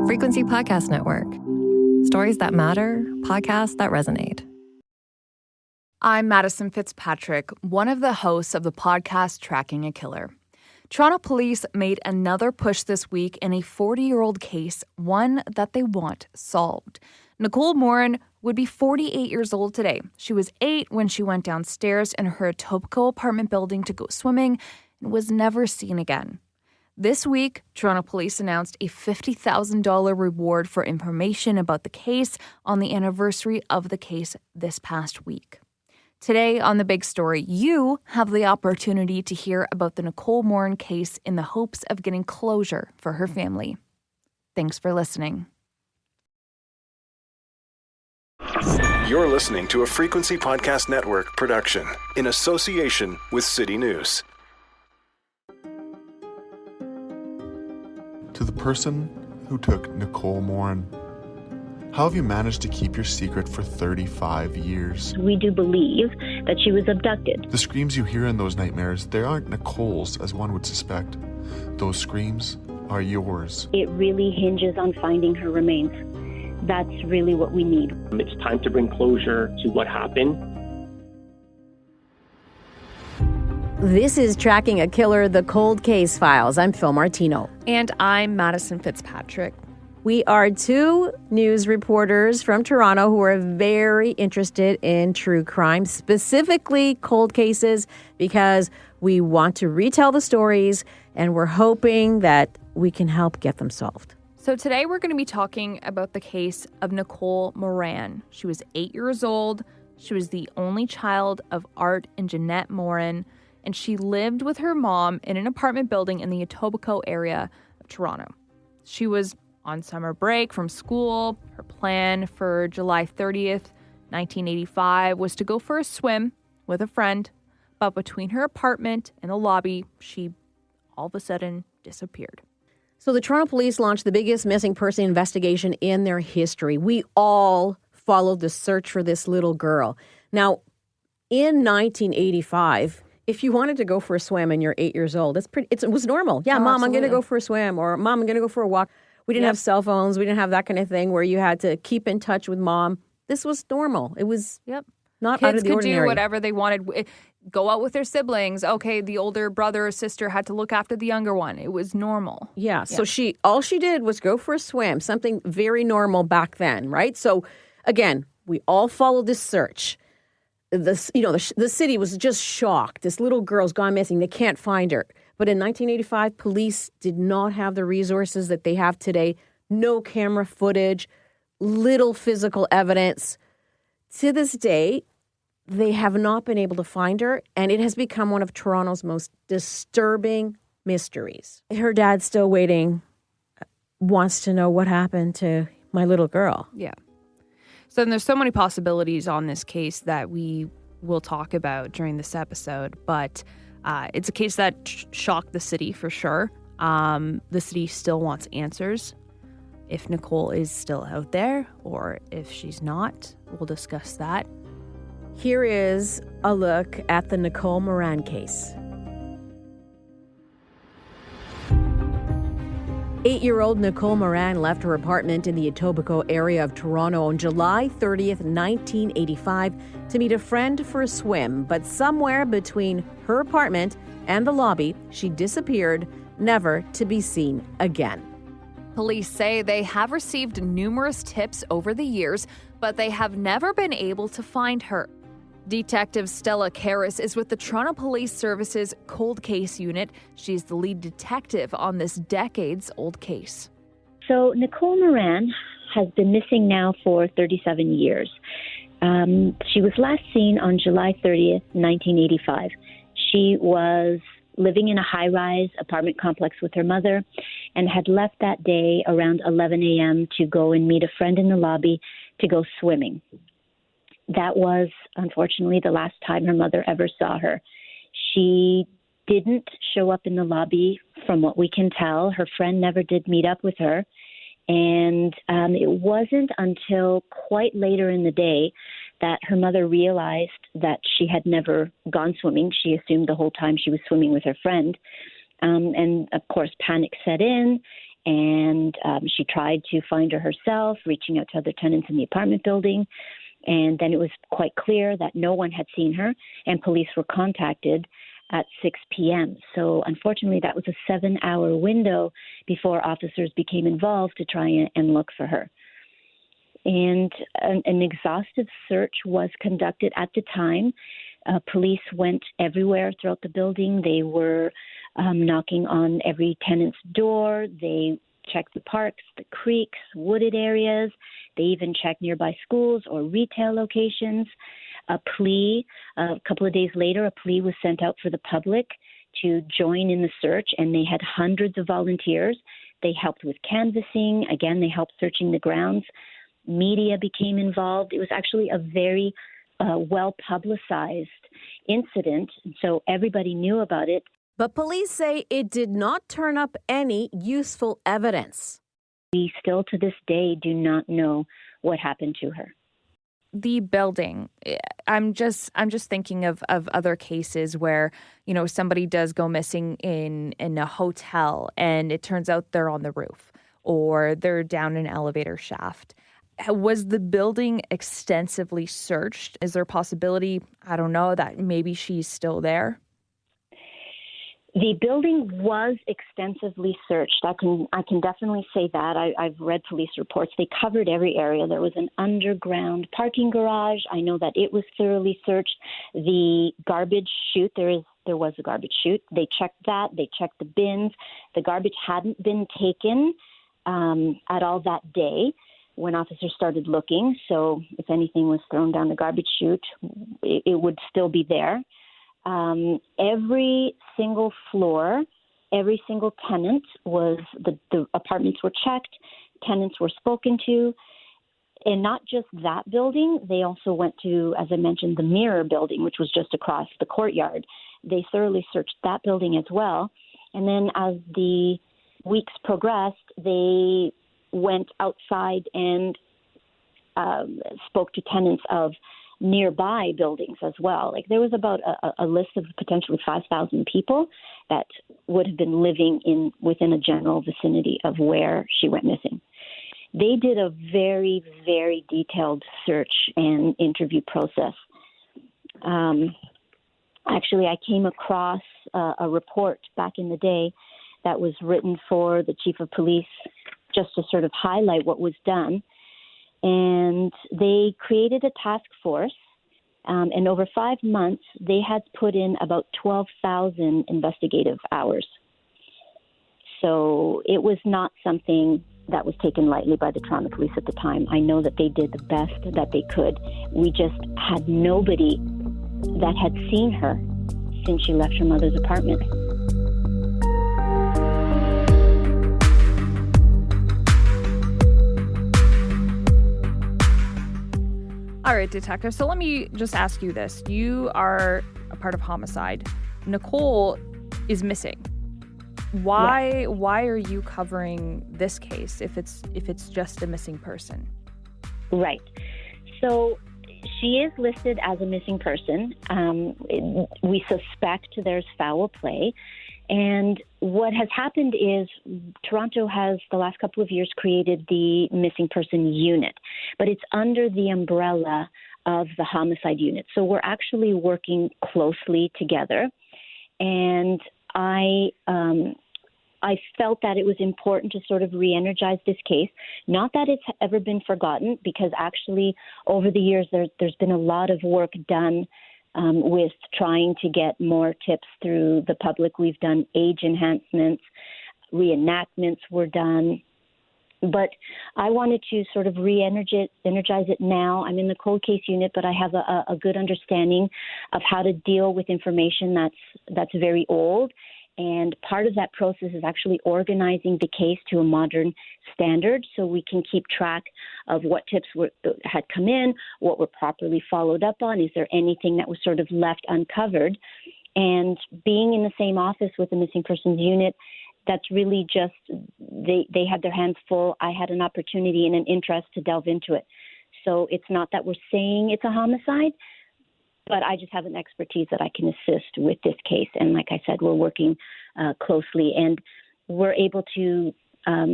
Frequency Podcast Network. Stories that matter, podcasts that resonate. I'm Madison Fitzpatrick, one of the hosts of the podcast Tracking a Killer. Toronto police made another push this week in a 40-year-old case, one that they want solved. Nicole Morin would be 48 years old today. She was 8 when she went downstairs in her Etobicoke apartment building to go swimming and was never seen again. This week, Toronto police announced a $50,000 reward for information about the case on the anniversary of the case this past week. Today on The Big Story, you have the opportunity to hear about the Nicole Morin case in the hopes of getting closure for her family. Thanks for listening. You're listening to a Frequency Podcast Network production in association with City News. To the person who took Nicole Morin, how have you managed to keep your secret for 35 years? We do believe that she was abducted. The screams you hear in those nightmares, they aren't Nicole's, as one would suspect. Those screams are yours. It really hinges on finding her remains. That's really what we need. It's time to bring closure to what happened. This is Tracking a Killer, the Cold Case Files. I'm Phil Martino. And I'm Madison Fitzpatrick. We are two news reporters from Toronto who are very interested in true crime, specifically cold cases, because we want to retell the stories and we're hoping that we can help get them solved. So today we're going to be talking about the case of Nicole Morin. She was 8 years old. She was the only child of Art and Jeanette Morin, and she lived with her mom in an apartment building in the Etobicoke area of Toronto. She was on summer break from school. Her plan for July 30th, 1985 was to go for a swim with a friend, but between her apartment and the lobby, she all of a sudden disappeared. So the Toronto police launched the biggest missing person investigation in their history. We all followed the search for this little girl. Now, in 1985, if you wanted to go for a swim and you're 8 years old, it was normal. Yeah, Mom, I'm going to go for a swim, or Mom, I'm going to go for a walk. We didn't have cell phones. We didn't have that kind of thing where you had to keep in touch with Mom. This was normal. It was not out of the ordinary. Kids could do whatever they wanted. Go out with their siblings. Okay, the older brother or sister had to look after the younger one. It was normal. Yeah, so all she did was go for a swim, something very normal back then, right? So, again, we all followed this search. The city was just shocked. This little girl's gone missing. They can't find her. But in 1985, police did not have the resources that they have today. No camera footage, little physical evidence. To this day, they have not been able to find her, and it has become one of Toronto's most disturbing mysteries. Her dad's still waiting, wants to know what happened to my little girl. Yeah. So there's so many possibilities on this case that we will talk about during this episode, but it's a case that shocked the city for sure. The city still wants answers. If Nicole is still out there or if she's not, we'll discuss that. Here is a look at the Nicole Morin case. 8-year-old Nicole Morin left her apartment in the Etobicoke area of Toronto on July 30th, 1985 to meet a friend for a swim, but somewhere between her apartment and the lobby, she disappeared, never to be seen again. Police say they have received numerous tips over the years, but they have never been able to find her. Detective Stella Karras is with the Toronto Police Service's Cold Case Unit. She's the lead detective on this decades-old case. So Nicole Morin has been missing now for 37 years. She was last seen on July 30th, 1985. She was living in a high-rise apartment complex with her mother and had left that day around 11 a.m. to go and meet a friend in the lobby to go swimming. That was, unfortunately, the last time her mother ever saw her. She didn't show up in the lobby, from what we can tell. Her friend never did meet up with her. And it wasn't until quite later in the day that her mother realized that she had never gone swimming. She assumed the whole time she was swimming with her friend. And, of course, panic set in, and she tried to find her herself, reaching out to other tenants in the apartment building. And then it was quite clear that no one had seen her, and police were contacted at 6 p.m. So unfortunately, that was a 7-hour window before officers became involved to try and look for her. And an exhaustive search was conducted at the time. Police went everywhere throughout the building. They were knocking on every tenant's door. They checked the parks, the creeks, wooded areas. They even checked nearby schools or retail locations. A couple of days later, a plea was sent out for the public to join in the search, and they had hundreds of volunteers. They helped with canvassing. Again, they helped searching the grounds. Media became involved. It was actually a very well-publicized incident, so everybody knew about it. But police say it did not turn up any useful evidence. We still to this day do not know what happened to her. The building, I'm just thinking of other cases where, somebody does go missing in a hotel and it turns out they're on the roof or they're down an elevator shaft. Was the building extensively searched? Is there a possibility, I don't know, that maybe she's still there? The building was extensively searched. I can definitely say that. I've read police reports. They covered every area. There was an underground parking garage. I know that it was thoroughly searched. The garbage chute, there was a garbage chute. They checked that. They checked the bins. The garbage hadn't been taken at all that day when officers started looking. So if anything was thrown down the garbage chute, it would still be there. Every single floor, every single tenant the apartments were checked, tenants were spoken to, and not just that building. They also went to, as I mentioned, the Mirror building, which was just across the courtyard. They thoroughly searched that building as well. And then as the weeks progressed, they went outside and spoke to tenants of nearby buildings as well. Like there was about a list of potentially 5,000 people that would have been living within a general vicinity of where she went missing. They did a very, very detailed search and interview process. Actually, I came across a report back in the day that was written for the chief of police just to sort of highlight what was done. And they created a task force, and over 5 months, they had put in about 12,000 investigative hours. So it was not something that was taken lightly by the Toronto police at the time. I know that they did the best that they could. We just had nobody that had seen her since she left her mother's apartment. All right, detective. So let me just ask you this. You are a part of homicide. Nicole is missing. Why are you covering this case if it's just a missing person? Right. So she is listed as a missing person. We suspect there's foul play. And what has happened is Toronto has, the last couple of years, created the missing person unit, but it's under the umbrella of the homicide unit. So we're actually working closely together. And I felt that it was important to sort of re-energize this case. Not that it's ever been forgotten, because actually over the years there's been a lot of work done with trying to get more tips through the public. We've done age enhancements, reenactments were done. But I wanted to sort of re-energize it now. I'm in the cold case unit, but I have a good understanding of how to deal with information that's very old. And part of that process is actually organizing the case to a modern standard so we can keep track of what tips had come in, what were properly followed up on, is there anything that was sort of left uncovered. And being in the same office with the missing persons unit, that's really just, they had their hands full. I had an opportunity and an interest to delve into it. So it's not that we're saying it's a homicide, but I just have an expertise that I can assist with this case. And like I said, we're working closely, and we're able to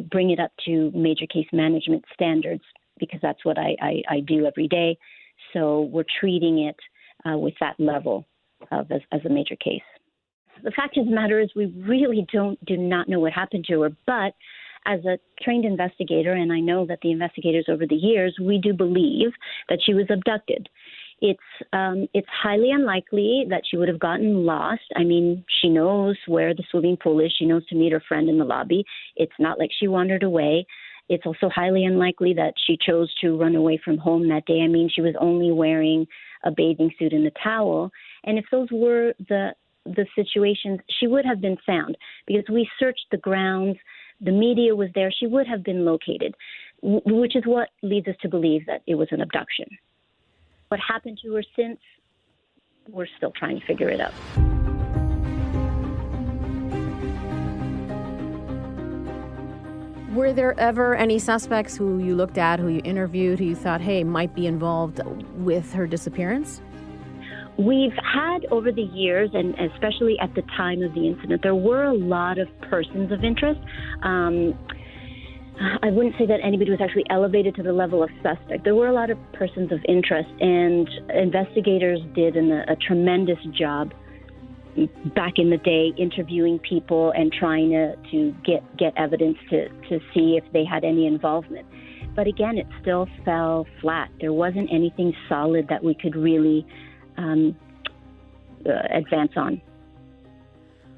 bring it up to major case management standards, because that's what I do every day. So we're treating it with that level of as a major case. The fact of the matter is we really do not know what happened to her, but as a trained investigator, and I know that the investigators over the years, we do believe that she was abducted. It's highly unlikely that she would have gotten lost. I mean, she knows where the swimming pool is. She knows to meet her friend in the lobby. It's not like she wandered away. It's also highly unlikely that she chose to run away from home that day. I mean, she was only wearing a bathing suit and a towel. And if those were the situations, she would have been found, because we searched the grounds. The media was there. She would have been located, which is what leads us to believe that it was an abduction. What happened to her since, we're still trying to figure it out. Were there ever any suspects who you looked at, who you interviewed, who you thought, hey, might be involved with her disappearance? We've had over the years, and especially at the time of the incident, there were a lot of persons of interest. I wouldn't say that anybody was actually elevated to the level of suspect. There were a lot of persons of interest, and investigators did a tremendous job back in the day interviewing people and trying to get evidence to see if they had any involvement. But again, it still fell flat. There wasn't anything solid that we could really advance on.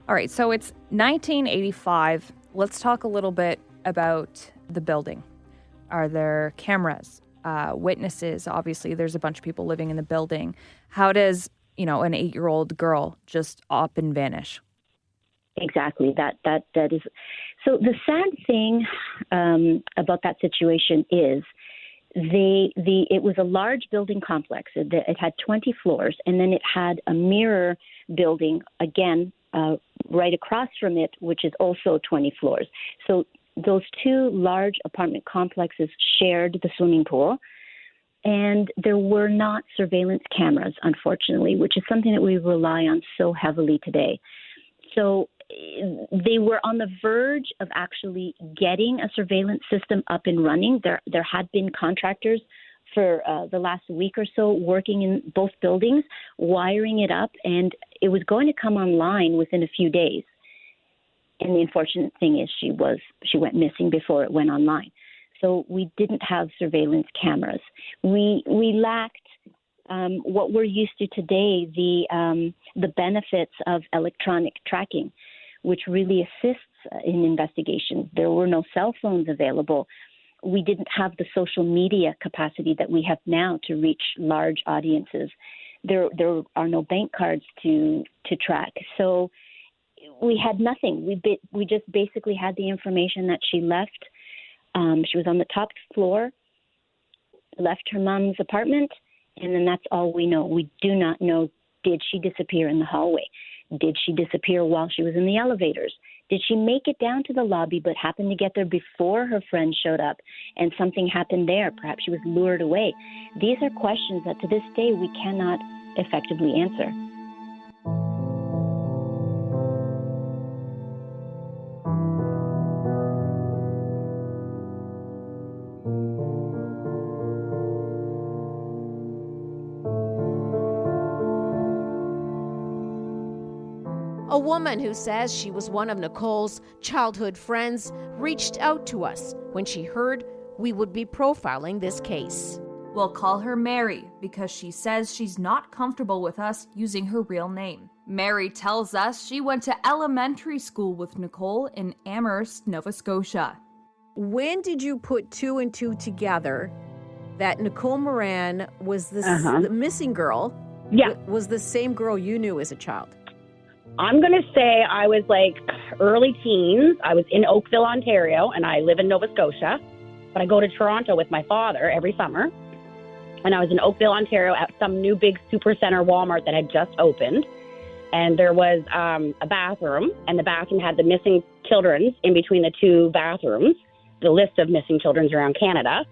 All right, so it's 1985. Let's talk a little bit about the building. Are there cameras, witnesses? Obviously, there's a bunch of people living in the building. How does, an 8-year-old girl just up and vanish? Exactly. That is. So the sad thing about that situation is it was a large building complex. It had 20 floors, and then it had a mirror building, again, right across from it, which is also 20 floors. So those two large apartment complexes shared the swimming pool, and there were not surveillance cameras, unfortunately, which is something that we rely on so heavily today. So they were on the verge of actually getting a surveillance system up and running. There had been contractors for the last week or so working in both buildings, wiring it up, and it was going to come online within a few days. And the unfortunate thing is she went missing before it went online. So we didn't have surveillance cameras. We lacked what we're used to today, the benefits of electronic tracking, which really assists in investigations. There were no cell phones available. We didn't have the social media capacity that we have now to reach large audiences. There are no bank cards to track. So we had nothing. We just basically had the information that she left. She was on the top floor, left her mom's apartment, and then that's all we know. We do not know, did she disappear in the hallway? Did she disappear while she was in the elevators? Did she make it down to the lobby but happened to get there before her friend showed up and something happened there? Perhaps she was lured away. These are questions that to this day we cannot effectively answer. A woman who says she was one of Nicole's childhood friends reached out to us when she heard we would be profiling this case. We'll call her Mary because she says she's not comfortable with us using her real name. Mary tells us she went to elementary school with Nicole in Amherst, Nova Scotia. When did you put two and two together that Nicole Morin was the missing girl? Yeah. Was the same girl you knew as a child? I'm going to say I was like early teens. I was in Oakville, Ontario, and I live in Nova Scotia. But I go to Toronto with my father every summer. And I was in Oakville, Ontario at some new big supercenter Walmart that had just opened. And there was a bathroom, and the bathroom had the missing children's in between the two bathrooms, the list of missing children's around Canada.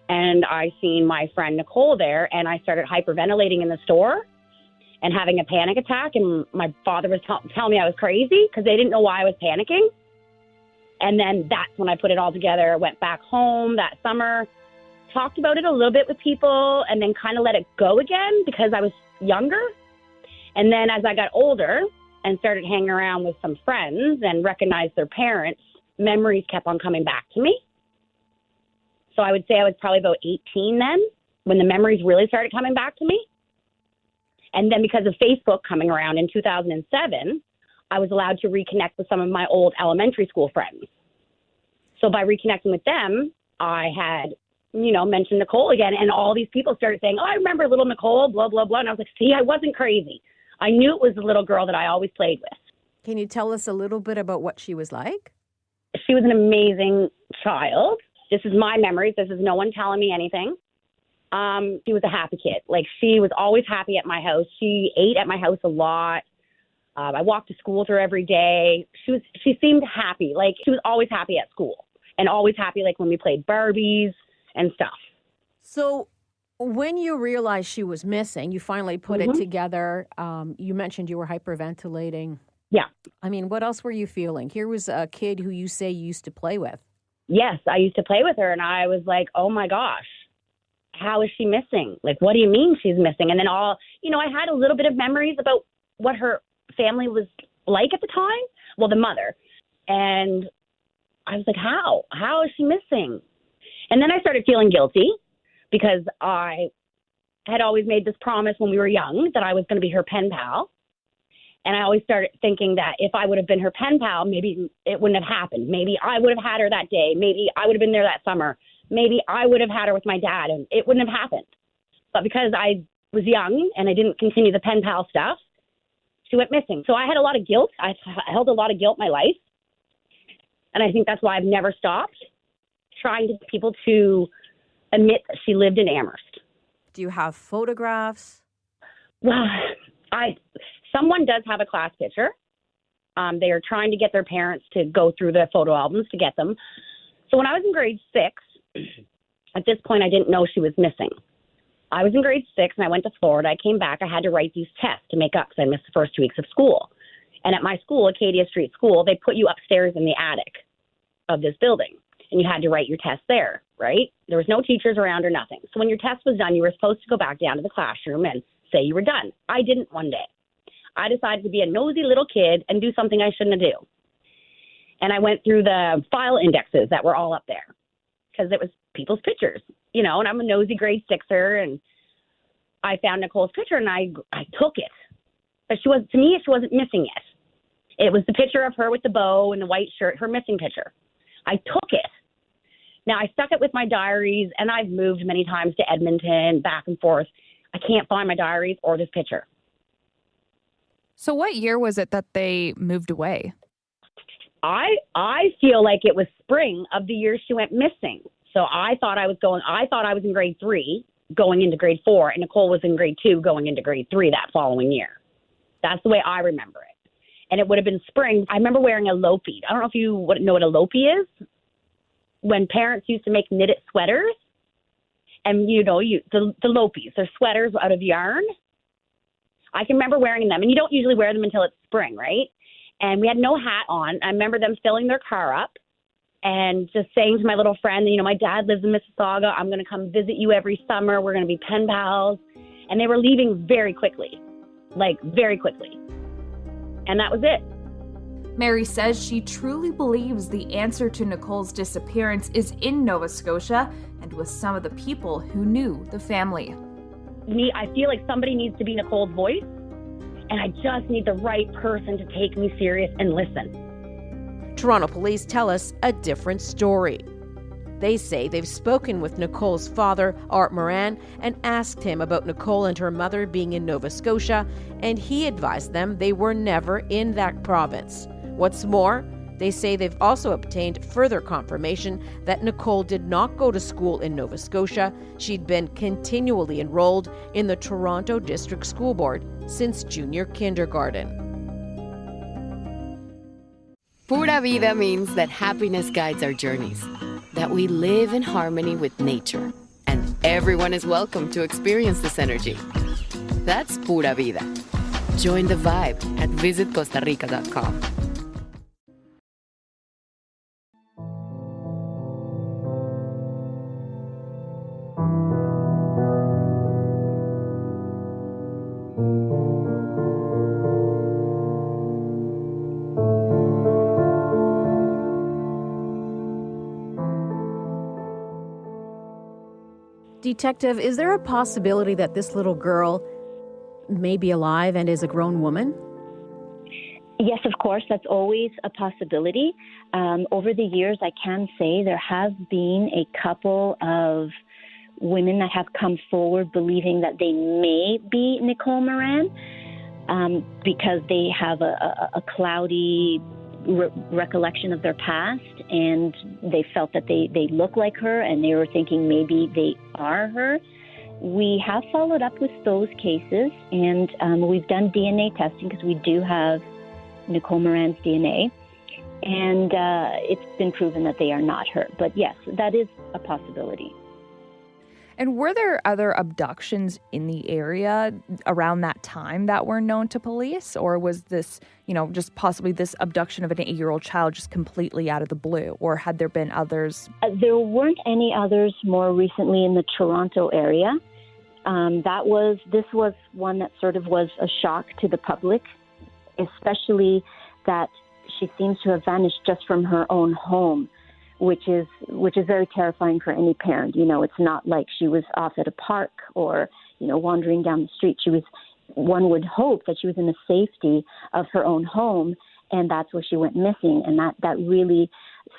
And I seen my friend Nicole there, and I started hyperventilating in the store and having a panic attack, and my father was telling me I was crazy because they didn't know why I was panicking. And then that's when I put it all together. Went back home that summer, talked about it a little bit with people, and then kind of let it go again because I was younger. And then as I got older and started hanging around with some friends and recognized their parents, memories kept on coming back to me. So I would say I was probably about 18 then when the memories really started coming back to me. And then because of Facebook coming around in 2007, I was allowed to reconnect with some of my old elementary school friends. So by reconnecting with them, I had, mentioned Nicole again, and all these people started saying, oh, I remember little Nicole, blah, blah, blah. And I was like, see, I wasn't crazy. I knew it was the little girl that I always played with. Can you tell us a little bit about what she was like? She was an amazing child. This is my memories. This is no one telling me anything. She was a happy kid. Like, she was always happy at my house. She ate at my house a lot. I walked to school with her every day. She seemed happy. Like, she was always happy at school and always happy, like, when we played Barbies and stuff. So when you realized she was missing, you finally put it together. You mentioned you were hyperventilating. Yeah. I mean, what else were you feeling? Here was a kid who you say you used to play with. Yes, I used to play with her, and I was like, oh, my gosh, how is she missing? Like, what do you mean she's missing? And then I had a little bit of memories about what her family was like at the time. Well, the mother. And I was like, how? How is she missing? And then I started feeling guilty because I had always made this promise when we were young that I was going to be her pen pal. And I always started thinking that if I would have been her pen pal, maybe it wouldn't have happened. Maybe I would have had her that day. Maybe I would have been there that summer. Maybe I would have had her with my dad and it wouldn't have happened. But because I was young and I didn't continue the pen pal stuff, she went missing. So I had a lot of guilt. I held a lot of guilt in my life. And I think that's why I've never stopped trying to get people to admit that she lived in Amherst. Do you have photographs? Well, someone does have a class picture. They are trying to get their parents to go through the photo albums to get them. So when I was in grade 6, at this point, I didn't know she was missing. I was in grade 6 and I went to Florida. I came back. I had to write these tests to make up because I missed the first 2 weeks of school. And at my school, Acadia Street School, they put you upstairs in the attic of this building. And you had to write your test there, right? There was no teachers around or nothing. So when your test was done, you were supposed to go back down to the classroom and say you were done. I didn't one day. I decided to be a nosy little kid and do something I shouldn't do. And I went through the file indexes that were all up there because it was people's pictures, and I'm a nosy grade 6er, and I found Nicole's picture and I took it. But she wasn't missing it. It was the picture of her with the bow and the white shirt, her missing picture. I took it. Now, I stuck it with my diaries, and I've moved many times to Edmonton, back and forth. I can't find my diaries or this picture. So what year was it that they moved away? I feel like it was spring of the year she went missing. So I thought I was in grade 3 going into grade 4, and Nicole was in grade 2 going into grade 3 that following year. That's the way I remember it. And it would have been spring. I remember wearing a lopie. I don't know if you know what a lopie is. When parents used to make knitted sweaters, and the lopies, they're sweaters out of yarn. I can remember wearing them, and you don't usually wear them until it's spring, right? And we had no hat on. I remember them filling their car up and just saying to my little friend, my dad lives in Mississauga. I'm going to come visit you every summer. We're going to be pen pals. And they were leaving very quickly, very quickly. And that was it. Mary says she truly believes the answer to Nicole's disappearance is in Nova Scotia and with some of the people who knew the family. I feel like somebody needs to be Nicole's voice, and I just need the right person to take me serious and listen. Toronto police tell us a different story. They say they've spoken with Nicole's father, Art Morin, and asked him about Nicole and her mother being in Nova Scotia, and he advised them they were never in that province. What's more, they say they've also obtained further confirmation that Nicole did not go to school in Nova Scotia. She'd been continually enrolled in the Toronto District School Board since junior kindergarten. Pura vida means that happiness guides our journeys, that we live in harmony with nature, and everyone is welcome to experience this energy. That's Pura Vida. Join the vibe at visitcostarica.com. Detective, is there a possibility that this little girl may be alive and is a grown woman? Yes, of course, that's always a possibility. Over the years, I can say there have been a couple of women that have come forward believing that they may be Nicole Morin because they have a cloudy recollection of their past, and they felt that they look like her, and they were thinking maybe they are her. We have followed up with those cases, and we've done DNA testing because we do have Nicole Morin's DNA, and it's been proven that they are not her. But yes, that is a possibility. And were there other abductions in the area around that time that were known to police? Or was this, just possibly this abduction of an 8-year-old child just completely out of the blue? Or had there been others? There weren't any others more recently in the Toronto area. This was one that sort of was a shock to the public, especially that she seems to have vanished just from her own home, which is very terrifying for any parent. It's not like she was off at a park or, wandering down the street. One would hope that she was in the safety of her own home, and that's where she went missing. And that really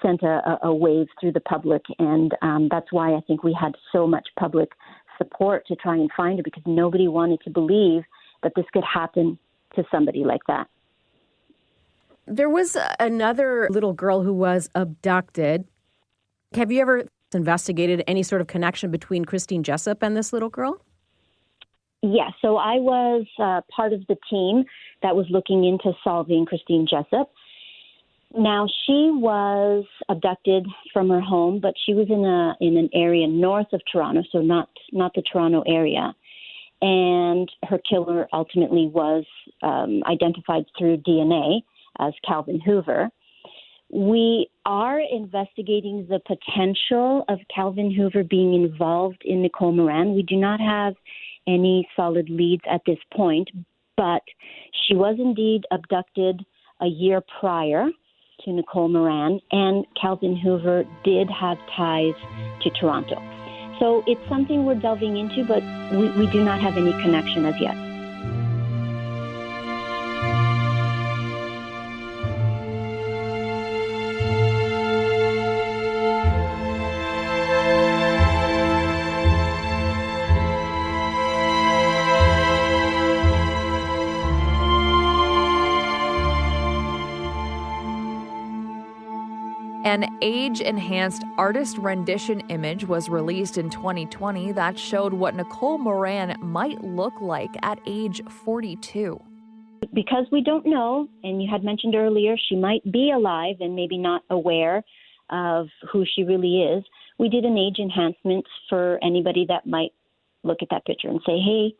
sent a wave through the public. And that's why I think we had so much public support to try and find her, because nobody wanted to believe that this could happen to somebody like that. There was another little girl who was abducted. Have you ever investigated any sort of connection between Christine Jessup and this little girl? Yeah, so I was part of the team that was looking into solving Christine Jessup. Now, she was abducted from her home, but she was in an area north of Toronto, so not the Toronto area. And her killer ultimately was identified through DNA as Calvin Hoover. We are investigating the potential of Calvin Hoover being involved in Nicole Morin. We do not have any solid leads at this point, but she was indeed abducted a year prior to Nicole Morin, and Calvin Hoover did have ties to Toronto. So it's something we're delving into, but we do not have any connection as yet. An age-enhanced artist rendition image was released in 2020 that showed what Nicole Morin might look like at age 42. Because we don't know, and you had mentioned earlier, she might be alive and maybe not aware of who she really is, we did an age enhancement for anybody that might look at that picture and say, hey,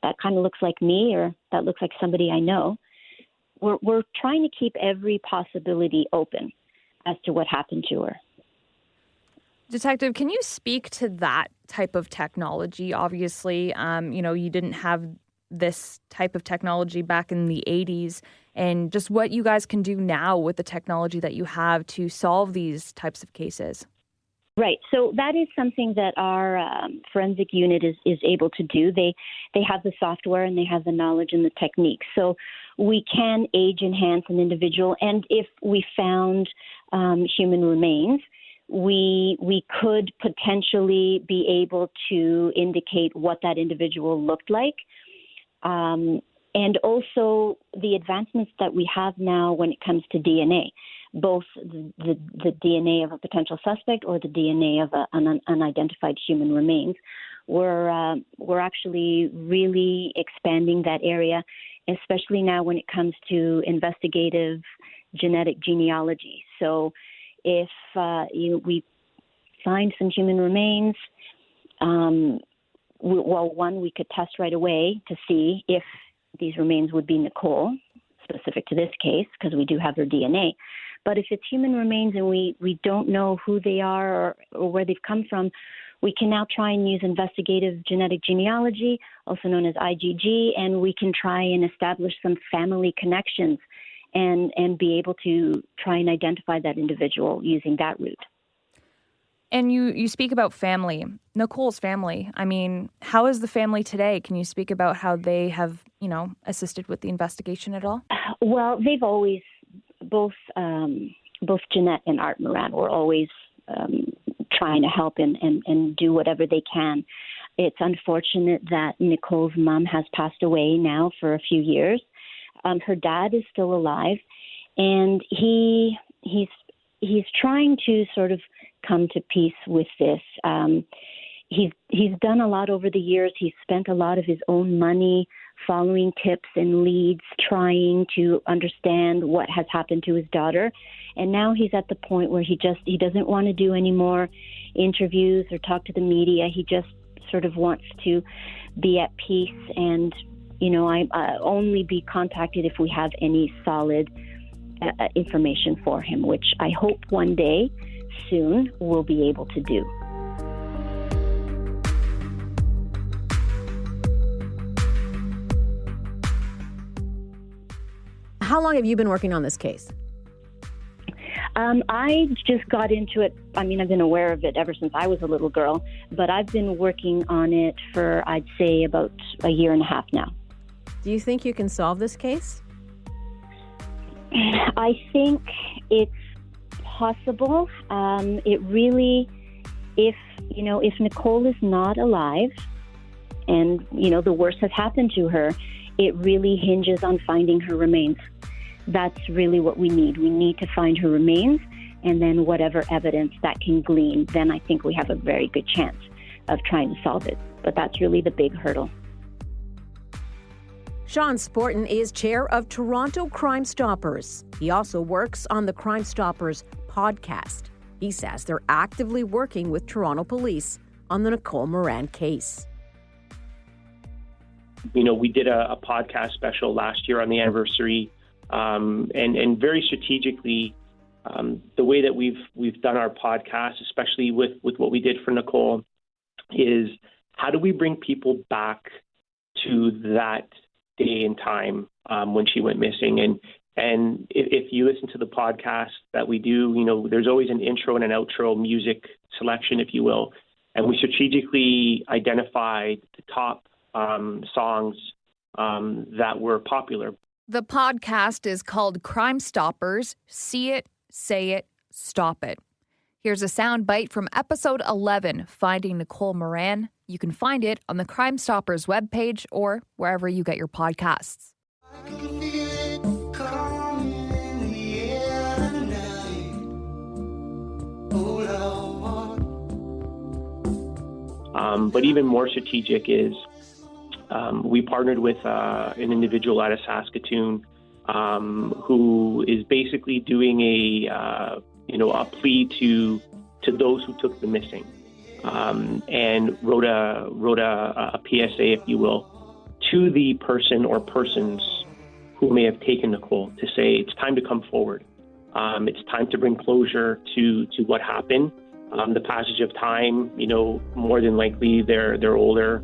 that kind of looks like me, or that looks like somebody I know. We're trying to keep every possibility open as to what happened to her. Detective, can you speak to that type of technology? Obviously, you didn't have this type of technology back in the 80s, and just what you guys can do now with the technology that you have to solve these types of cases. Right. So that is something that our forensic unit is able to do. They have the software and they have the knowledge and the techniques. So we can age enhance an individual, and if we found human remains, we could potentially be able to indicate what that individual looked like. And also the advancements that we have now when it comes to DNA, both the DNA of a potential suspect or the DNA of an unidentified human remains. We're actually really expanding that area, especially now when it comes to investigative genetic genealogy. So if we find some human remains, we could test right away to see if these remains would be Nicole, specific to this case, because we do have her DNA. But if it's human remains and we don't know who they are or where they've come from, we can now try and use investigative genetic genealogy, also known as IgG, and we can try and establish some family connections and be able to try and identify that individual using that route. And you speak about family, Nicole's family. I mean, how is the family today? Can you speak about how they have, assisted with the investigation at all? Well, they've always, both Jeanette and Art Morin were always trying to help and do whatever they can. It's unfortunate that Nicole's mom has passed away now for a few years. Her dad is still alive, and he's trying to sort of come to peace with this. He's done a lot over the years. He's spent a lot of his own money following tips and leads, trying to understand what has happened to his daughter. And now he's at the point where he doesn't want to do any more interviews or talk to the media. He just sort of wants to be at peace and, I only be contacted if we have any solid information for him, which I hope one day soon we'll be able to do. How long have you been working on this case? I just got into it. I mean, I've been aware of it ever since I was a little girl, but I've been working on it for, I'd say, about a year and a half now. Do you think you can solve this case? I think it's possible. It really, if Nicole is not alive and, the worst has happened to her, it really hinges on finding her remains. That's really what we need. We need to find her remains, and then whatever evidence that can glean, then I think we have a very good chance of trying to solve it. But that's really the big hurdle. Sean Sporton is chair of Toronto Crimestoppers. He also works on the Crimestoppers podcast. He says they're actively working with Toronto police on the Nicole Morin case. We did a podcast special last year on the anniversary, and very strategically, the way that we've done our podcast, especially with what we did for Nicole, is how do we bring people back to that day and time when she went missing? And if you listen to the podcast that we do, there's always an intro and an outro music selection, if you will, and we strategically identified the top songs that were popular. The podcast is called Crimestoppers. See it, say it, stop it. Here's a sound bite from episode 11, Finding Nicole Morin. You can find it on the Crimestoppers webpage or wherever you get your podcasts. But even more strategic is we partnered with an individual out of Saskatoon who is basically doing a plea to those who took the missing, and wrote a PSA, if you will, to the person or persons who may have taken Nicole, to say it's time to come forward. It's time to bring closure to what happened. The passage of time, more than likely they're older.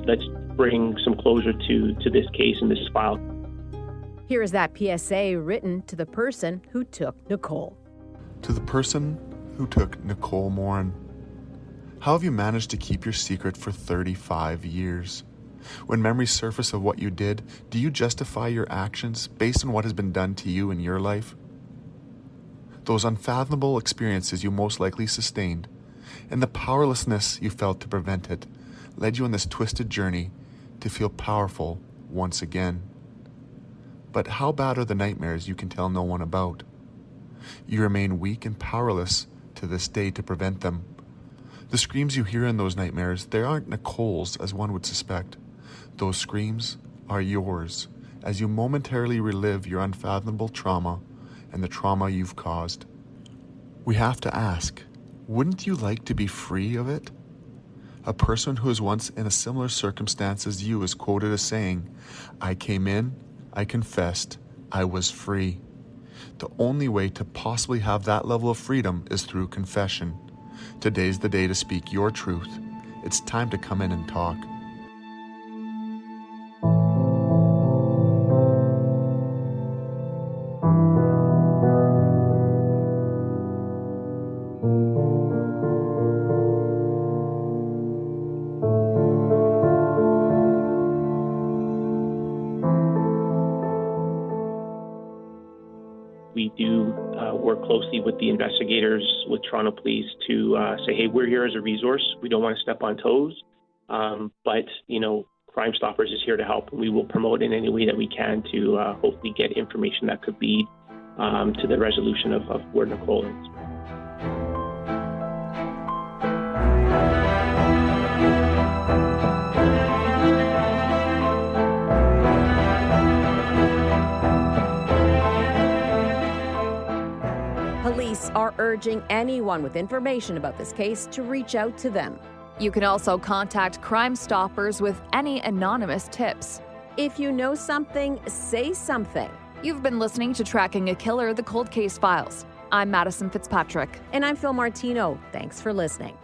Let's bring some closure to this case and this file. Here is that PSA written to the person who took Nicole. To the person who took Nicole Morin, how have you managed to keep your secret for 35 years? When memories surface of what you did, do you justify your actions based on what has been done to you in your life? Those unfathomable experiences you most likely sustained, and the powerlessness you felt to prevent it, led you on this twisted journey to feel powerful once again. But how bad are the nightmares you can tell no one about? You remain weak and powerless to this day to prevent them. The screams you hear in those nightmares, they aren't Nicole's as one would suspect. Those screams are yours as you momentarily relive your unfathomable trauma and the trauma you've caused. We have to ask, wouldn't you like to be free of it? A person who was once in a similar circumstance as you is quoted as saying, "I came in, I confessed, I was free." The only way to possibly have that level of freedom is through confession. Today's the day to speak your truth. It's time to come in and talk. We do work closely with the investigators, with Toronto Police to say, hey, we're here as a resource. We don't want to step on toes. But, Crimestoppers is here to help, and we will promote in any way that we can to hopefully get information that could lead to the resolution of where Nicole is. Police are urging anyone with information about this case to reach out to them. You can also contact Crimestoppers with any anonymous tips. If you know something, say something. You've been listening to Tracking a Killer, the Cold Case Files. I'm Madison Fitzpatrick. And I'm Phil Martino. Thanks for listening.